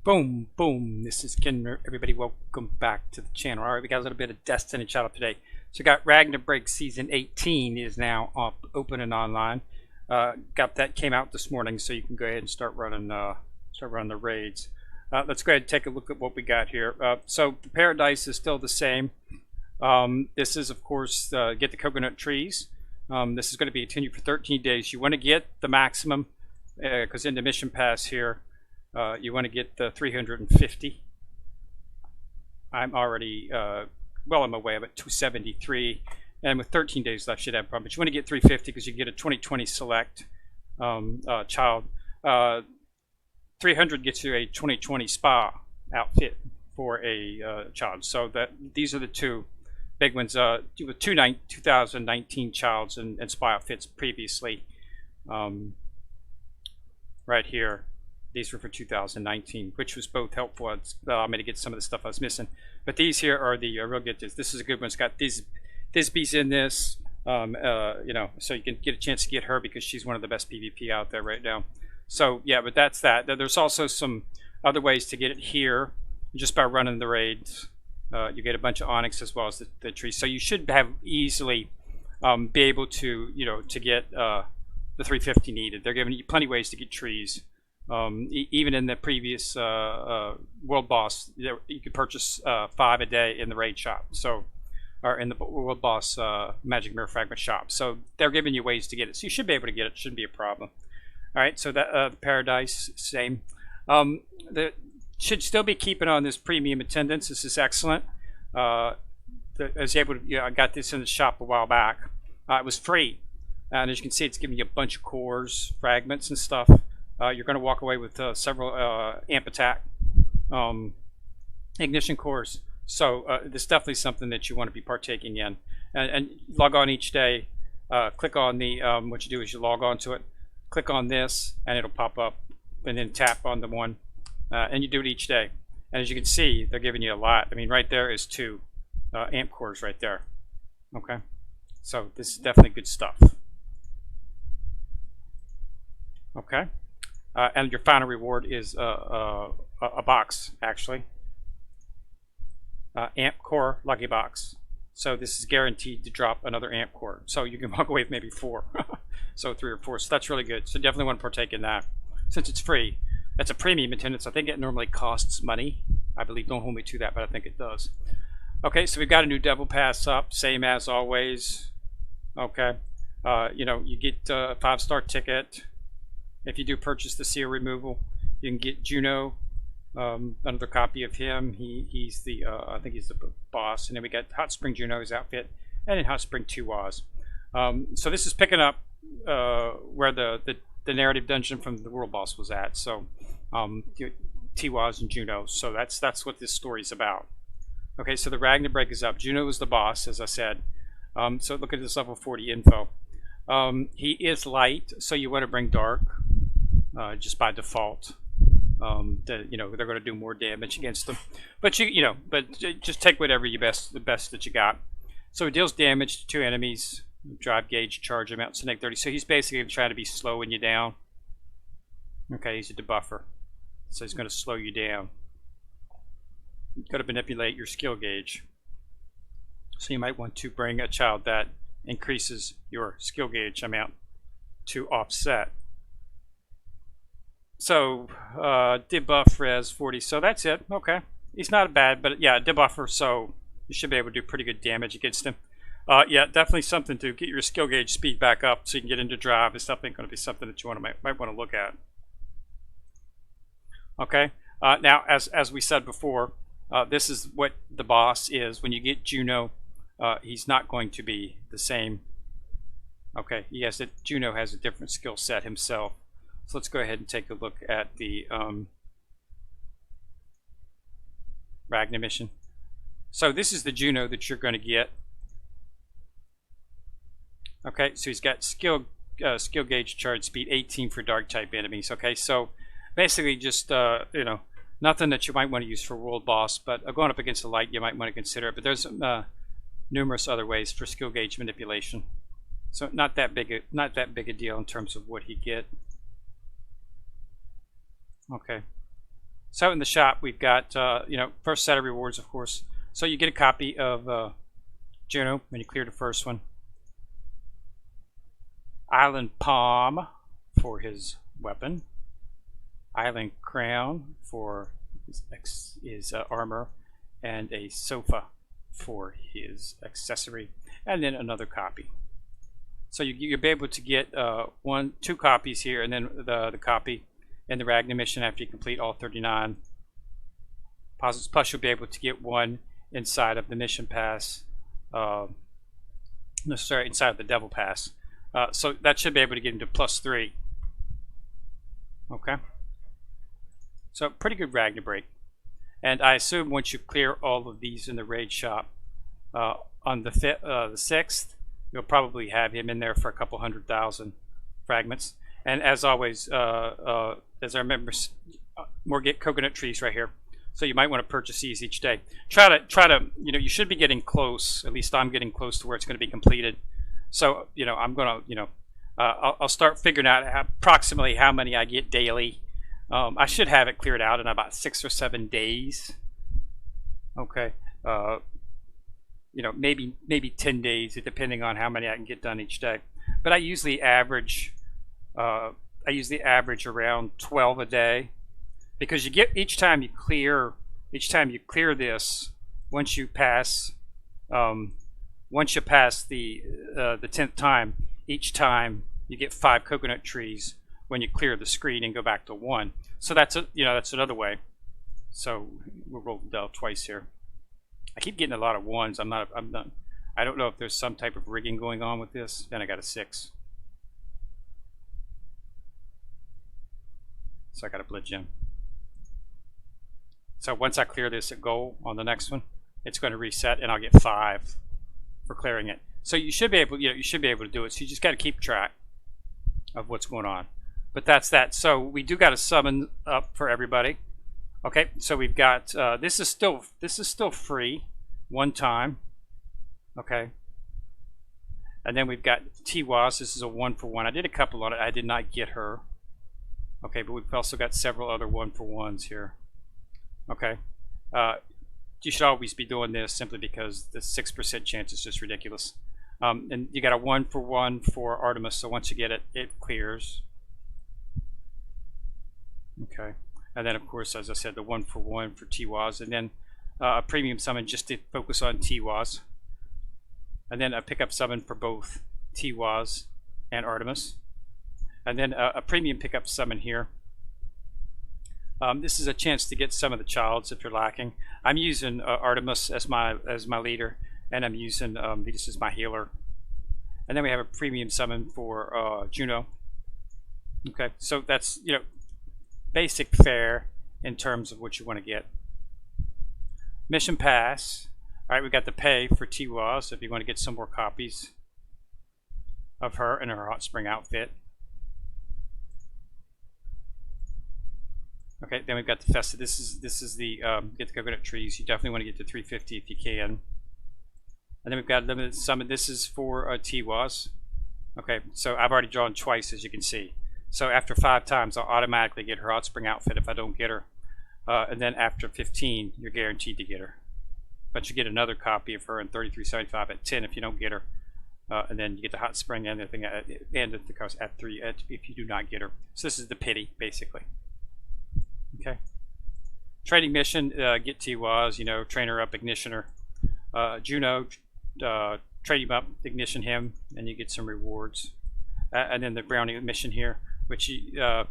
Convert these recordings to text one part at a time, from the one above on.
Boom, boom. This is Ken. Everybody, welcome back to the channel. All right, we got a little bit of Destiny Shadow today. So, got Ragna Break Season 18 is now up, open and online. Got that came out this morning, so you can go ahead and start running the raids. Let's go ahead and take a look at what we got here. So, the Paradise is still the same. This is, of course, get the coconut trees. This is going to be continued for 13 days. You want to get the maximum, because in the mission pass here, you want to get the 350. I'm already well on my way. I'm at 273, and with 13 days left, should have a problem. But you want to get 350 because you get a 2020 select child. 300 gets you a 2020 spa outfit for a child. So these are the two big ones. With 2019 childs and spa outfits previously, right here. These were for 2019, which was both helpful. It's allowed me to get some of the stuff I was missing. But these here are the real good. This is a good one. It's got these bees in this, you know, so you can get a chance to get her because she's one of the best PvP out there right now. So yeah, but that's that. There's also some other ways to get it here, just by running the raids. You get a bunch of onyx as well as the trees. So you should have easily be able to, you know, to get the 350 needed. They're giving you plenty of ways to get trees. Even in the previous world boss, you could purchase 5 a day in the raid shop, so, or in the world boss magic mirror fragment shop. So they're giving you ways to get it, so you should be able to get it. Shouldn't be a problem. All right, so that the Paradise, same. Should still be keeping on this premium attendance. This is excellent. I was able to, you know, I got this in the shop a while back. It was free, and as you can see, it's giving you a bunch of cores, fragments, and stuff. You're going to walk away with several amp attack ignition cores. So this is definitely something that you want to be partaking in. And log on each day. Click on the, what you do is you log on to it. Click on this, and it'll pop up. And then tap on the one. And you do it each day. And as you can see, they're giving you a lot. I mean, right there is 2 amp cores right there. Okay? So this is definitely good stuff. Okay? And your final reward is a box, actually. Amp core lucky box. So this is guaranteed to drop another amp core. So you can walk away with maybe 4. So 3 or 4. So that's really good. So definitely want to partake in that. Since it's free, it's a premium attendance. I think it normally costs money. I believe, don't hold me to that, but I think it does. Okay, so we've got a new Devil Pass up, same as always. Okay, you know, you get a 5-star ticket. If you do purchase the seal removal, you can get Juno, another copy of him. He's the I think he's the boss, and then we got Hot Spring Juno's outfit, and then Hot Spring Tiwa's. So this is picking up where the narrative dungeon from the world boss was at. So Tiwa's and Juno. So that's what this story's about. Okay, so the Ragna Break is up. Juno is the boss, as I said. So look at this level 40 info. He is light, so you want to bring dark. Just by default, you know, they're going to do more damage against them. But just take whatever the best that you got. So it deals damage to 2 enemies. Drive gauge, charge amount, Snake 30. So he's basically trying to be slowing you down. Okay, he's a debuffer, so he's going to slow you down. You've got to manipulate your skill gauge. So you might want to bring a child that increases your skill gauge amount to offset. So debuff res 40, so that's it. Okay, he's not bad, but yeah, debuffer, so you should be able to do pretty good damage against him. Yeah, definitely something to get your skill gauge speed back up so you can get into drive. It's definitely going to be something that you might want to look at. Okay, now as we said before, this is what the boss is. When you get Juno, he's not going to be the same. Okay, Juno has a different skill set himself. So let's go ahead and take a look at the Ragna mission. So this is the Juno that you're going to get. Okay, so he's got skill gauge charge speed 18 for dark type enemies. Okay, so basically just you know, nothing that you might want to use for world boss, but going up against the light you might want to consider it. But there's numerous other ways for skill gauge manipulation. So not that big a deal in terms of what he get. Okay. So in the shop, we've got, first set of rewards, of course. So you get a copy of Juno when you clear the first one. Island Palm for his weapon. Island Crown for his armor. And a sofa for his accessory. And then another copy. So you'll be able to get 2 copies here, and then the copy in the Ragna mission after you complete all 39 posits. Plus, you'll be able to get 1 inside of the mission pass. Inside of the Devil Pass. So that should be able to get into +3. Okay. So pretty good Ragna break. And I assume once you clear all of these in the raid shop on the 6th, you'll probably have him in there for a couple 100,000 fragments. And as always, as I remember, more get coconut trees right here. So you might want to purchase these each day. Try to, you should be getting close. At least I'm getting close to where it's going to be completed. So, I'm going to, I'll start figuring out approximately how many I get daily. I should have it cleared out in about 6 or 7 days. Okay. Maybe 10 days, depending on how many I can get done each day. But I usually average around 12 a day, because you get each time you clear this, once you pass the 10th time, each time you get 5 coconut trees when you clear the screen and go back to 1. So that's another way. So we'll roll the dial twice here. I keep getting a lot of 1s. I don't know if there's some type of rigging going on with this. Then I got a 6. So I got a blitz gem. So once I clear this at goal on the next one, it's going to reset, and I'll get 5 for clearing it. So you should be able, to do it. So you just got to keep track of what's going on. But that's that. So we do got a summon up for everybody. Okay, so we've got this is still free, 1 time. Okay, and then we've got Tiwaz. This is a 1-for-1. I did a couple on it. I did not get her. Okay, but we've also got several other 1-for-1s here. Okay, you should always be doing this simply because the 6% chance is just ridiculous. And you got a 1-for-1 for Artemis. So once you get it, it clears. Okay. And then, of course, as I said, the 1-for-1 for Tiwaz, and then a premium summon just to focus on Tiwaz, and then a pickup summon for both Tiwaz and Artemis, and then a premium pickup summon here. This is a chance to get some of the childs if you're lacking. I'm using Artemis as my leader, and I'm using Vetus as my healer. And then we have a premium summon for Juno. Okay, so that's basic fare in terms of what you want to get. Mission pass. All right, we got the pay for Tiwaz, so if you want to get some more copies of her in her hot spring outfit. Okay, then we've got the Festa. This is the get the coconut trees. You definitely want to get to 350 if you can. And then we've got limited summon. This is for Tiwaz. Okay, so I've already drawn twice, as you can see. So after 5 times, I'll automatically get her hot spring outfit if I don't get her. And then after 15, you're guaranteed to get her. But you get another copy of her in 33.75 at 10 if you don't get her. And then you get the hot spring and everything at the end of the cost at 3 if you do not get her. So this is the pity, basically. Okay. Trading mission, get Tiwaz, train her up, ignition her. Juno, trade him up, ignition him, and you get some rewards. And then the brownie mission here, which you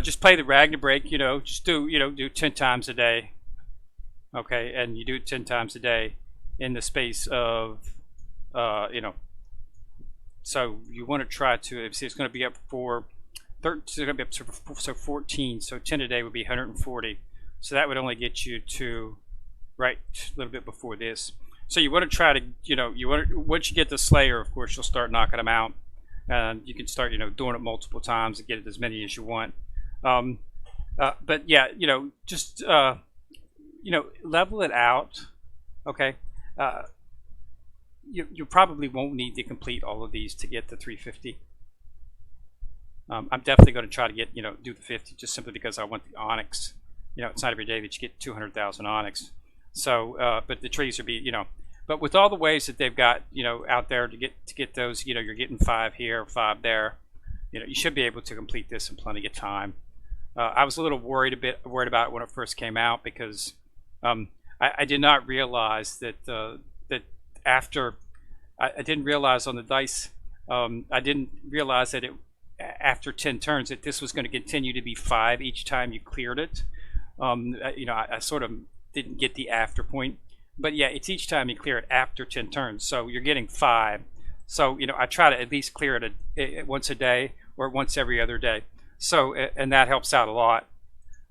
just play the Ragna break, just do 10 times a day. Okay, and you do it 10 times a day in the space of so you want to try to see it's going to be up for 14, so 10 a day would be 140, so that would only get you to right a little bit before this. So you want to try to once you get the Slayer, of course you'll start knocking them out, and you can start doing it multiple times and get it as many as you want. But yeah, just level it out. Okay, you probably won't need to complete all of these to get the 350. I'm definitely going to try to get do the 50 just simply because I want the Onyx it's not every day that you get 200,000 onyx. So, but the trees would be, but with all the ways that they've got, out there to get those, you're getting 5 here, 5 there. You should be able to complete this in plenty of time. I was a little worried about it when it first came out because I did not realize that that after I didn't realize on the dice. I didn't realize that after 10 turns that this was going to continue to be 5 each time you cleared it. I sort of didn't get the after point, but yeah, it's each time you clear it after 10 turns, so you're getting 5. So I try to at least clear it once a day or once every other day. So and that helps out a lot.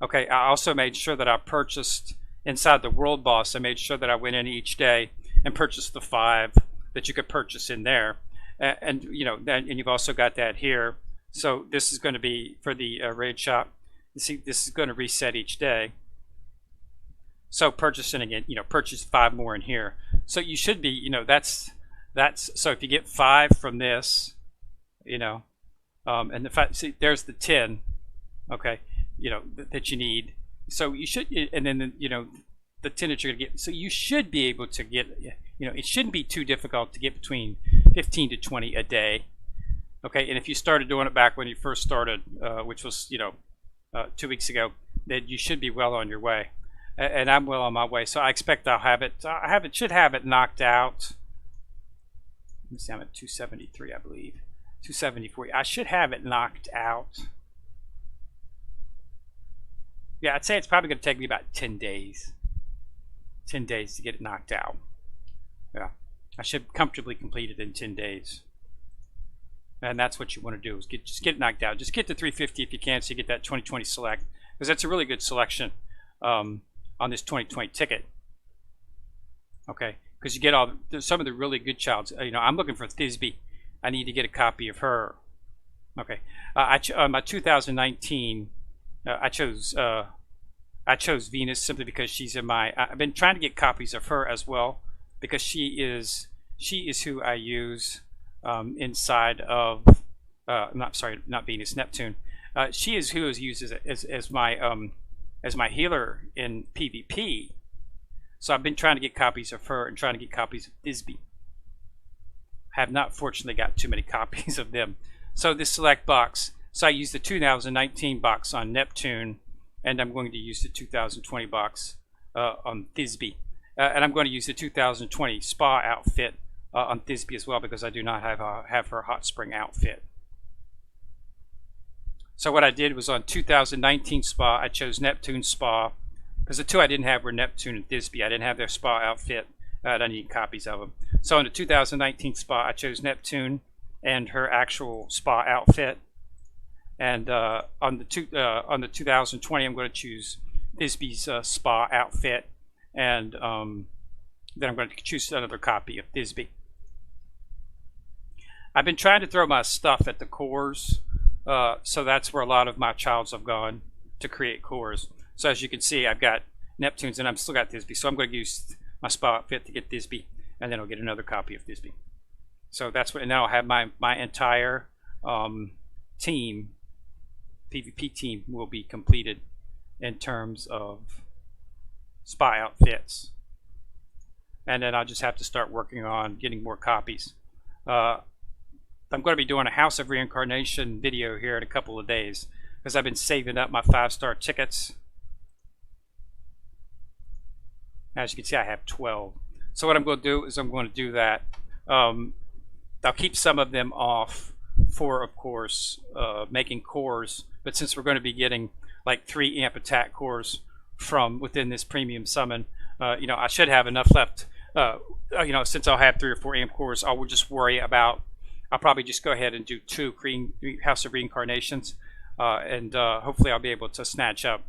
Okay, I also made sure that I purchased inside the world boss. I made sure that I went in each day and purchased the 5 that you could purchase in there. And you've also got that here. So this is going to be for the raid shop. You see, this is going to reset each day. So purchasing again, purchase 5 more in here. So you should be, that's so if you get 5 from this, and the fact, see, there's the 10, okay, that you need. So you should, and then the 10 that you're gonna get. So you should be able to get, it shouldn't be too difficult to get between 15 to 20 a day. Okay, and if you started doing it back when you first started, which was 2 weeks ago, then you should be well on your way. And I'm well on my way. So I expect I'll have it. Should have it knocked out. Let me see, I'm at 273, I believe. 274. I should have it knocked out. Yeah, I'd say it's probably going to take me about 10 days. 10 days to get it knocked out. Yeah, I should comfortably complete it in 10 days. And that's what you want to do, is just get it knocked out. Just get to 350 if you can, so you get that 2020 select, because that's a really good selection on this 2020 ticket. Okay, because you get some of the really good childs. I'm looking for Thisbe. I need to get a copy of her. Okay, my 2019, I chose Venus simply because she's in my. I've been trying to get copies of her as well, because she is who I use inside of. Not Venus, Neptune. She is who is used as my healer in PvP. So I've been trying to get copies of her and trying to get copies of Thisbe. Have not fortunately got too many copies of them. So this select box, so I use the 2019 box on Neptune, and I'm going to use the 2020 box on Thisbe. And I'm going to use the 2020 spa outfit on Thisbe as well, because I do not have her hot spring outfit. So what I did was on 2019 spa, I chose Neptune spa, because the two I didn't have were Neptune and Thisbe. I didn't have their spa outfit. I need copies of them. So in the 2019 spa, I chose Neptune and her actual spa outfit. And on the 2020, I'm going to choose Thisbe's spa outfit, and then I'm going to choose another copy of Thisbe. I've been trying to throw my stuff at the cores, so that's where a lot of my childs have gone to create cores. So as you can see, I've got Neptunes and I've still got Thisbe. So I'm going to use my spa outfit to get Thisbe, and then I'll get another copy of Thisbe. So that's what, and then I'll have my entire team, PvP team, will be completed in terms of spa outfits. And then I'll just have to start working on getting more copies. I'm going to be doing a House of Reincarnation video here in a couple of days, because I've been saving up my 5-star tickets. As you can see, I have 12. So what I'm going to do is I'm going to do that. I'll keep some of them off for, of course, making cores. But since we're going to be getting like 3 amp attack cores from within this premium summon, I should have enough left. Since I'll have 3 or 4 amp cores, I will just worry about. I'll probably just go ahead and do 2 House of Reincarnations, and hopefully I'll be able to snatch up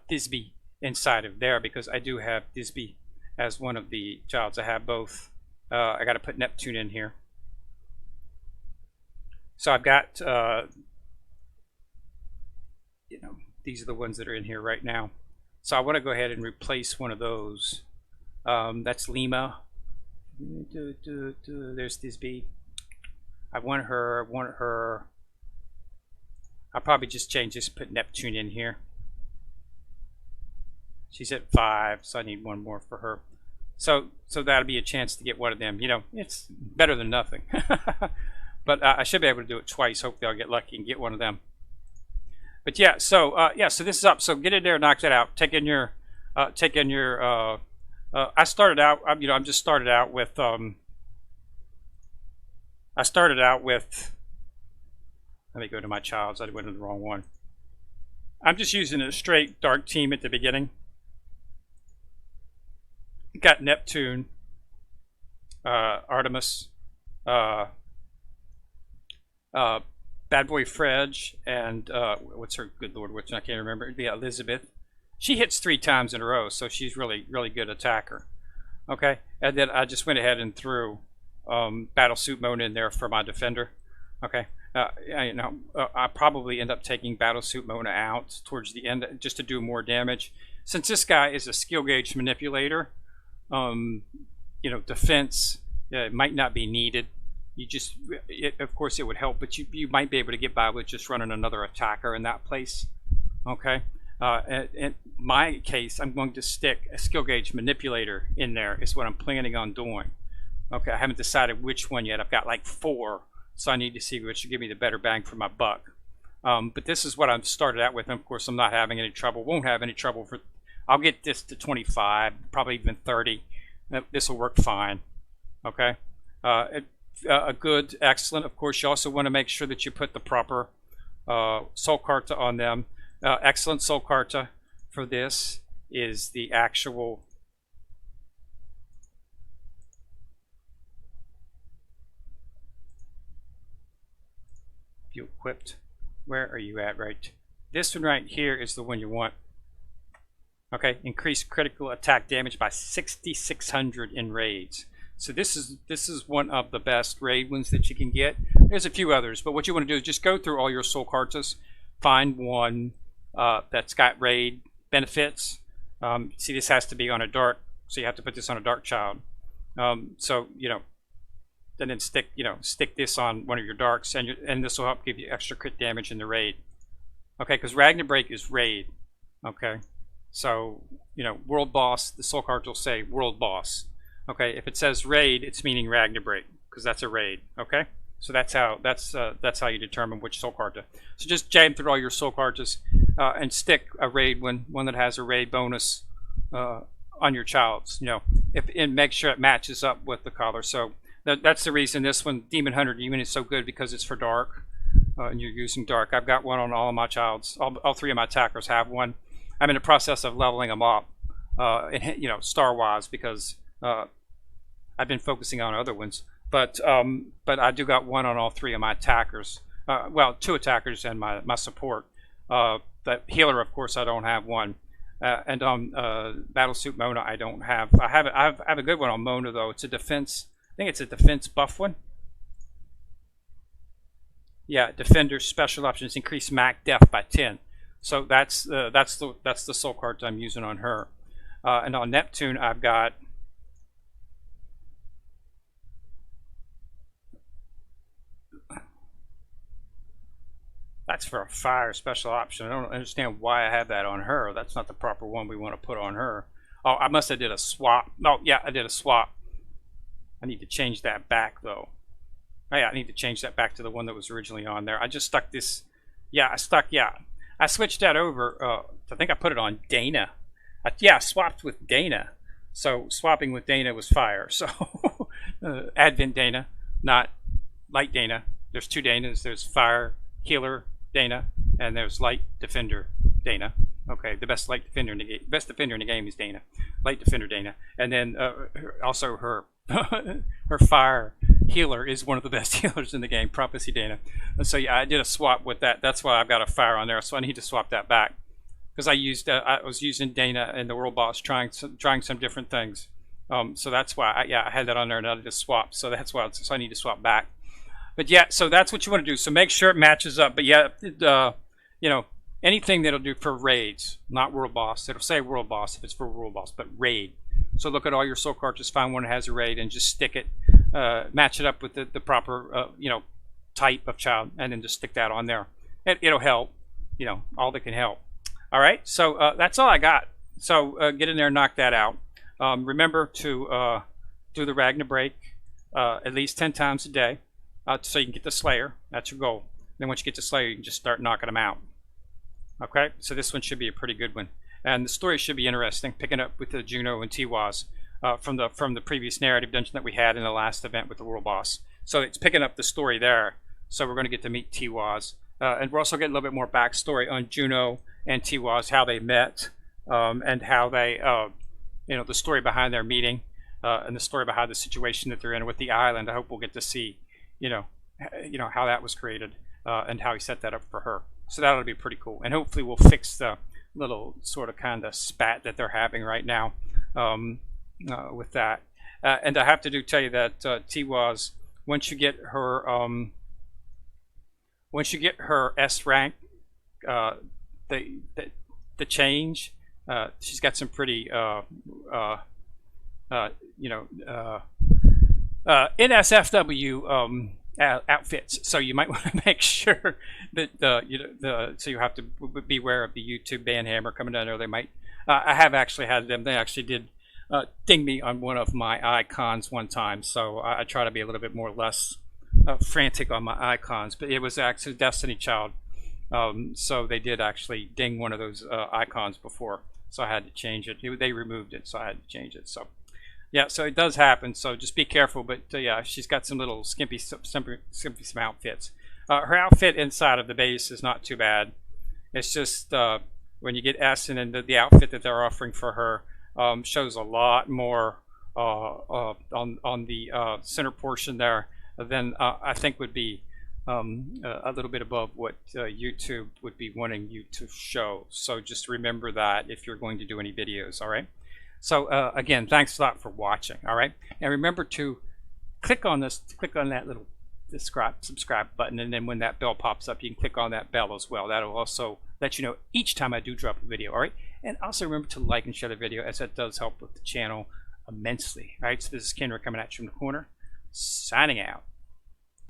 Thisbe inside of there, because I do have Thisbe as one of the childs. I have both. I got to put Neptune in here. So I've got, these are the ones that are in here right now. So I want to go ahead and replace one of those. That's Lima. There's Thisbe. I want her. I'll probably just change this, put Neptune in here. She's at 5, so I need one more for her. So that'll be a chance to get one of them. You know, it's better than nothing. But I should be able to do it twice. Hopefully I'll get lucky and get one of them. But yeah, so so this is up. So get in there, knock that out. Take in your, I started out. I'm just started out with. I started out with. Let me go to my childs. I went to the wrong one. I'm just using a straight dark team at the beginning. Got Neptune, Artemis, Bad Boy Fredge, and what's her good lord, which I can't remember. It'd be Elizabeth. She hits 3 times in a row, so she's really good attacker. Okay, and then I just went ahead and threw Battlesuit Mona in there for my defender. Okay, I probably end up taking Battlesuit Mona out towards the end just to do more damage. Since this guy is a skill gauge manipulator, defense might not be needed. You just, of course, it would help, but you might be able to get by with just running another attacker in that place. Okay. In my case, I'm going to stick a skill gauge manipulator in there. Is what I'm planning on doing. Okay. I haven't decided which one yet. I've got like 4, so I need to see which will give me the better bang for my buck. But this is what I've started out with. And of course, I'm not having any trouble. Won't have any trouble for. I'll get this to 25, probably even 30. This will work fine. Okay. A good, excellent. Of course, you also want to make sure that you put the proper soul carta on them. Excellent soul carta for this is the actual you equipped. Where are you at? Right. This one right here is the one you want. Okay, increase critical attack damage by 6,600 in raids. So this is one of the best raid ones that you can get. There's a few others, but what you want to do is just go through all your soul cartas, find one that's got raid benefits. See, this has to be on a dark, so you have to put this on a dark child. So then stick this on one of your darks, and this will help give you extra crit damage in the raid. Okay, because Ragna Break is raid. Okay. So, world boss, the soul card will say world boss. Okay, if it says raid, it's meaning Ragna Break, because that's a raid. Okay, so that's how you determine which soul card to. So just jam through all your soul cards and stick a raid one that has a raid bonus on your childs. And make sure it matches up with the collar. So that's the reason this one, Demon Hunter unit, is so good, because it's for dark, and you're using dark. I've got one on all of my childs. All 3 of my attackers have one. I'm in the process of leveling them up, star-wise, because I've been focusing on other ones. But I do got one on all 3 of my attackers. Well, 2 attackers and my support. The healer, of course, I don't have one. And on Battlesuit Mona, I don't have. I have a good one on Mona, though. It's a defense. I think it's a defense buff one. Yeah, defender special options increase Mac Def by 10. So that's the soul card I'm using on her. And on Neptune, I've got that's for a fire special option. I don't understand why I have that on her. That's not the proper one we want to put on her. Oh, I must have did a swap. Oh, yeah, I did a swap. I need to change that back, though. Oh, yeah, I need to change that back to the one that was originally on there. I just stuck this. Yeah, I switched that over. I think I put it on Dana. I swapped with Dana. So swapping with Dana was fire. So Advent Dana, not Light Dana. There's 2 Danas. There's Fire Healer Dana, and there's Light Defender Dana. Okay, the best Light Defender in the game. Best defender in the game is Dana. Light Defender Dana, and then also her her Fire Healer is one of the best healers in the game, Prophecy Dana. And so yeah, I did a swap with that. That's why I've got a Fire on there. So I need to swap that back, because I was using Dana in the World Boss trying some different things. So that's why I had that on there, and I just swapped. So that's why. So I need to swap back. But yeah, so that's what you want to do. So make sure it matches up. But yeah, anything that'll do for raids, not World Boss. It'll say World Boss if it's for World Boss, but raid. So look at all your soul cards, just find one that has a raid and just stick it, match it up with the proper type of child, and then just stick that on there. It'll help, all that can help. All right, so that's all I got. So get in there and knock that out. Remember to do the Ragna break at least 10 times a day so you can get the Slayer. That's your goal. Then once you get the Slayer, you can just start knocking them out. Okay, so this one should be a pretty good one. And the story should be interesting, picking up with the Juno and Tiwaz from the previous narrative dungeon that we had in the last event with the world boss. So it's picking up the story there. So we're going to get to meet Tiwaz. And we're also getting a little bit more backstory on Juno and Tiwaz, how they met, and how they, the story behind their meeting, and the story behind the situation that they're in with the island. I hope we'll get to see, how that was created, and how he set that up for her. So that'll be pretty cool. And hopefully we'll fix the little sort of kind of spat that they're having right now with that. And I have to tell you that Tiwaz, once you get her S rank, the change, she's got some pretty NSFW outfits, so you might want to make sure that so you have to beware of the YouTube banhammer coming down there. They might. I have actually had them. They actually did ding me on one of my icons one time, so I try to be a little bit more less frantic on my icons. But it was actually Destiny Child, so they did actually ding one of those icons before, so I had to change it. They removed it, so I had to change it. So. Yeah, so it does happen, so just be careful. But yeah, she's got some little skimpy some outfits. Her outfit inside of the base is not too bad. It's just when you get S and then the outfit that they're offering for her shows a lot more on the center portion there than I think would be a little bit above what YouTube would be wanting you to show. So just remember that if you're going to do any videos, all right? So again, thanks a lot for watching. All right, and remember to click on that little subscribe button, and then when that bell pops up, you can click on that bell as well. That'll also let you know each time I do drop a video. All right, and also remember to like and share the video, as that does help with the channel immensely. All right, so this is Kendra coming at you from the corner, signing out.